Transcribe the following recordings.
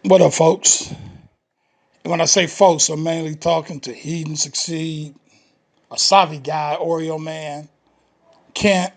What up, folks? And when I say folks, I'm mainly talking to HEEDandSUCCEED, a Savi guy, Oreo Man, Kent,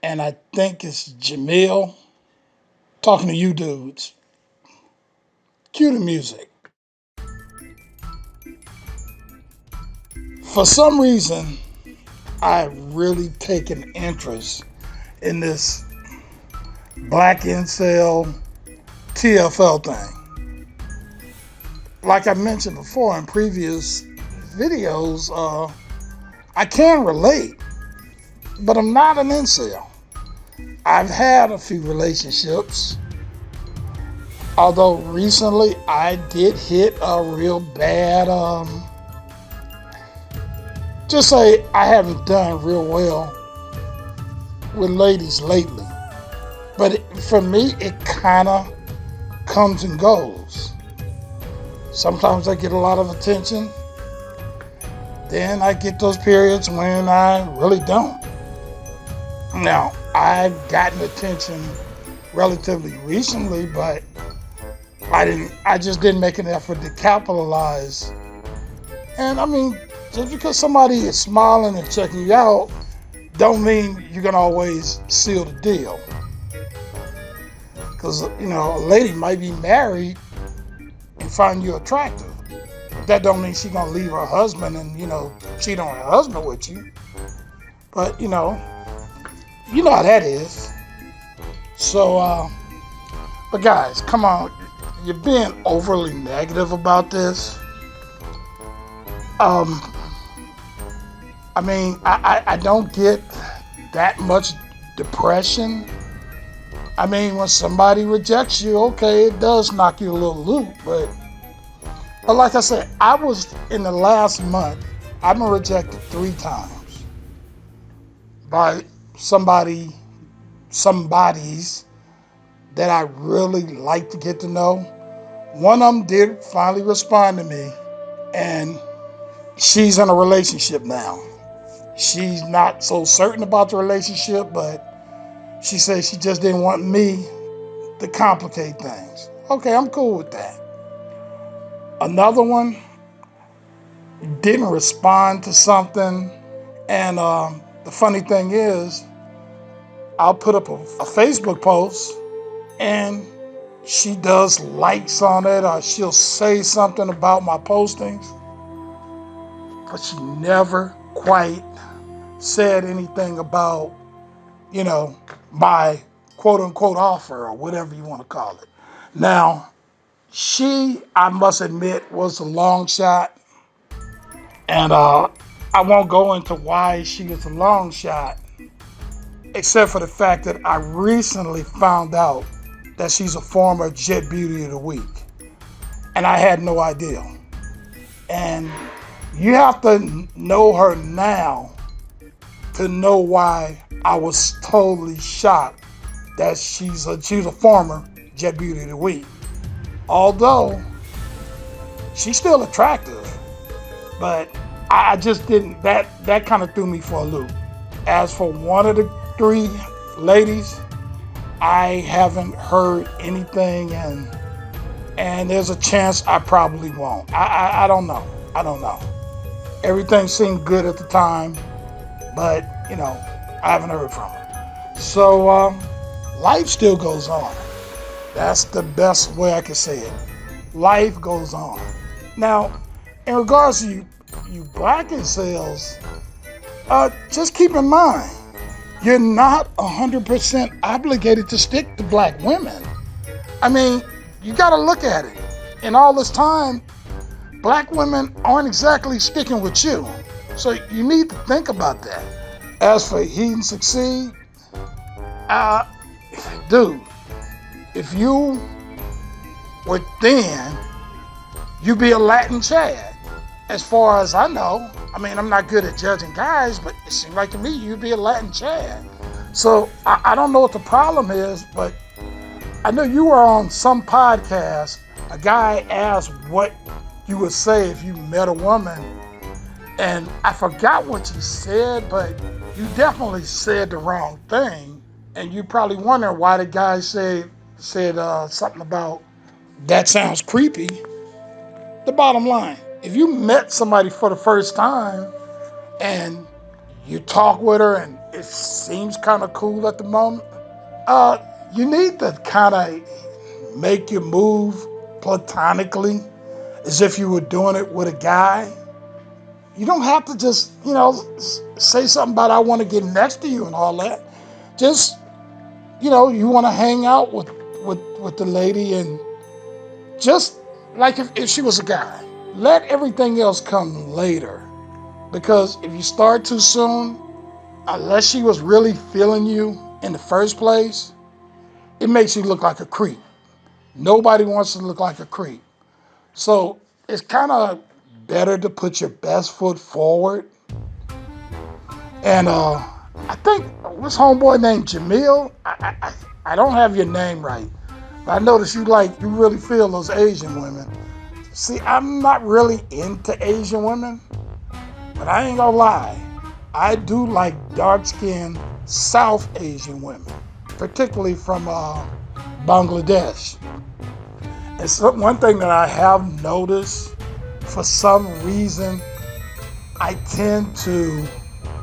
and I think it's Jamil. Talking to you dudes. Cue the music. For some reason, I really take an interest in this black incel TFL thing. Like I mentioned before in previous videos, I can relate, but I'm not an incel. I've had a few relationships, although recently I did hit a real bad, just say I haven't done real well with ladies lately. But for me, it kind of comes and goes. Sometimes I get a lot of attention. Then I get those periods when I really don't. Now, I've gotten attention relatively recently, but I just didn't make an effort to capitalize. And I mean, just because somebody is smiling and checking you out, don't mean you're gonna always seal the deal. Because a lady might be married and find you attractive. That don't mean she's gonna leave her husband and cheat on her husband with you. But you know how that is. So, but guys, come on, you're being overly negative about this. Um, I mean, I don't get that much depression. I mean, when somebody rejects you, okay, it does knock you a little loop, but like I said, I was in the last month, I've been rejected 3 times by somebody's that I really like to get to know. One of them did finally respond to me, and she's in a relationship now. She's not so certain about the relationship, but she says she just didn't want me to complicate things. Okay, I'm cool with that. Another one didn't respond to something, and the funny thing is, I'll put up a Facebook post, and she does likes on it, or she'll say something about my postings, but she never quite said anything about, you know, my quote unquote offer or whatever you want to call it. Now, she, I must admit, was a long shot, and I won't go into why she was a long shot, except for the fact that I recently found out that she's a former Jet Beauty of the Week, and I had no idea. And you have to know her now to know why I was totally shocked that she's a former Jet Beauty of the Week. Although she's still attractive, but I just didn't. That kind of threw me for a loop. As for one of the 3 ladies, I haven't heard anything, and there's a chance I probably won't. I don't know. I don't know. Everything seemed good at the time, but I haven't heard from her. So life still goes on. That's the best way I can say it. Life goes on. Now, in regards to you black incels, just keep in mind, you're not 100% obligated to stick to black women. I mean, you got to look at it. In all this time, black women aren't exactly sticking with you. So you need to think about that. As for HEEDandSUCCEED, dude, if you were thin, you'd be a Latin Chad. As far as I know, I mean, I'm not good at judging guys, but it seemed like to me you'd be a Latin Chad. So I don't know what the problem is, but I know you were on some podcast. A guy asked what you would say if you met a woman, and I forgot what you said, but you definitely said the wrong thing, and you probably wonder why the guy said something about that sounds creepy. The bottom line, if you met somebody for the first time and you talk with her and it seems kind of cool at the moment, uh, you need to kind of make your move platonically as if you were doing it with a guy. You don't have to just, say something about I want to get next to you and all that. Just, you want to hang out with the lady and just like if she was a guy. Let everything else come later. Because if you start too soon, unless she was really feeling you in the first place, it makes you look like a creep. Nobody wants to look like a creep. So it's kind of better to put your best foot forward. And I think, what's homeboy named Jamil? I don't have your name right. But I noticed you really feel those Asian women. See, I'm not really into Asian women, but I ain't gonna lie. I do like dark-skinned South Asian women, particularly from Bangladesh. And so one thing that I have noticed, for some reason, I tend to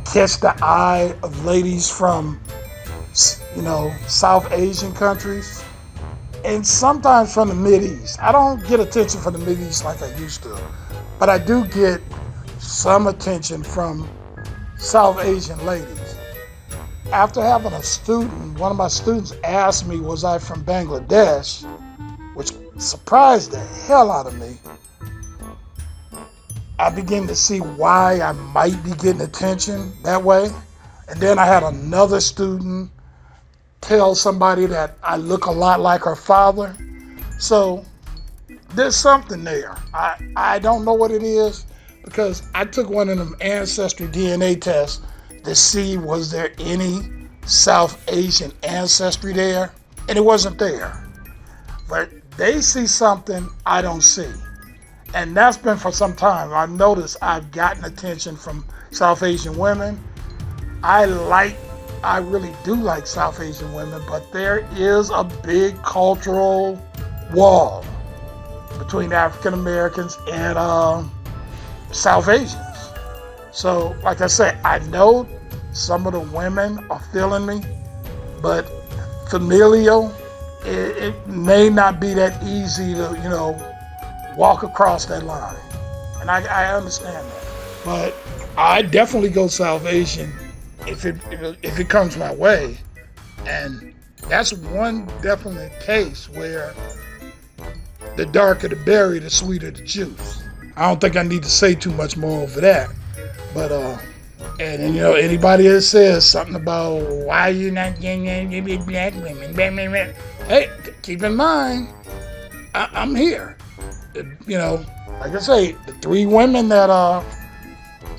catch the eye of ladies from, South Asian countries, and sometimes from the Mideast. I don't get attention from the Mideast like I used to, but I do get some attention from South Asian ladies. After having one of my students asked me, was I from Bangladesh, which surprised the hell out of me, I began to see why I might be getting attention that way. And then I had another student tell somebody that I look a lot like her father. So there's something there. I don't know what it is, because I took one of them ancestry DNA tests to see was there any South Asian ancestry there, and it wasn't there. But they see something I don't see. And that's been for some time. I've noticed I've gotten attention from South Asian women. I really do like South Asian women, but there is a big cultural wall between African Americans and South Asians. So, like I said, I know some of the women are feeling me, but familial, it may not be that easy to, walk across that line. And I understand that. But I definitely go South Asian if it comes my way. And that's one definite case where the darker the berry, the sweeter the juice. I don't think I need to say too much more over that. But and anybody that says something about why you're not getting any black women, hey, keep in mind, I'm here. Like I say, the 3 women that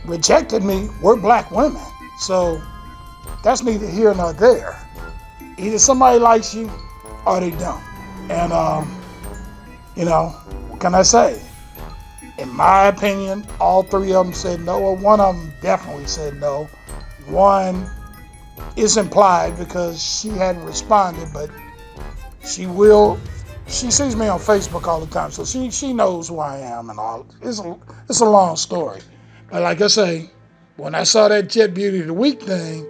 rejected me were black women. So that's neither here nor there. Either somebody likes you or they don't. And what can I say? In my opinion, all 3 of them said no, or one of them definitely said no. One is implied because she hadn't responded, but she will. She sees me on Facebook all the time, so she knows who I am and all. It's a long story. But like I say, when I saw that Jet Beauty of the Week thing,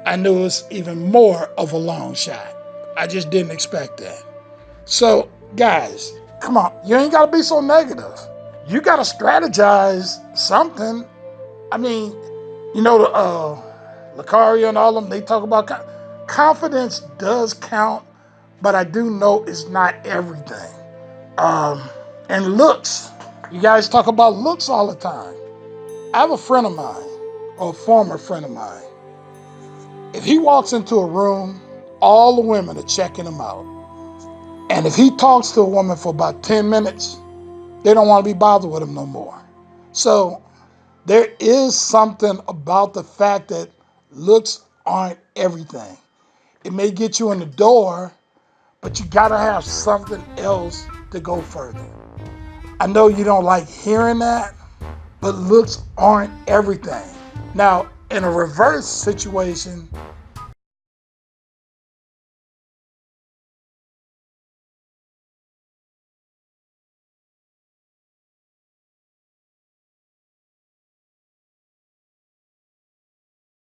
I knew it was even more of a long shot. I just didn't expect that. So, guys, come on. You ain't got to be so negative. You got to strategize something. I mean, Lucario and all of them, they talk about confidence does count, but I do know it's not everything. And looks. You guys talk about looks all the time. I have a friend of mine, or a former friend of mine. If he walks into a room, all the women are checking him out. And if he talks to a woman for about 10 minutes, they don't want to be bothered with him no more. So there is something about the fact that looks aren't everything. It may get you in the door, but you gotta have something else to go further. I know you don't like hearing that, but looks aren't everything. Now, in a reverse situation,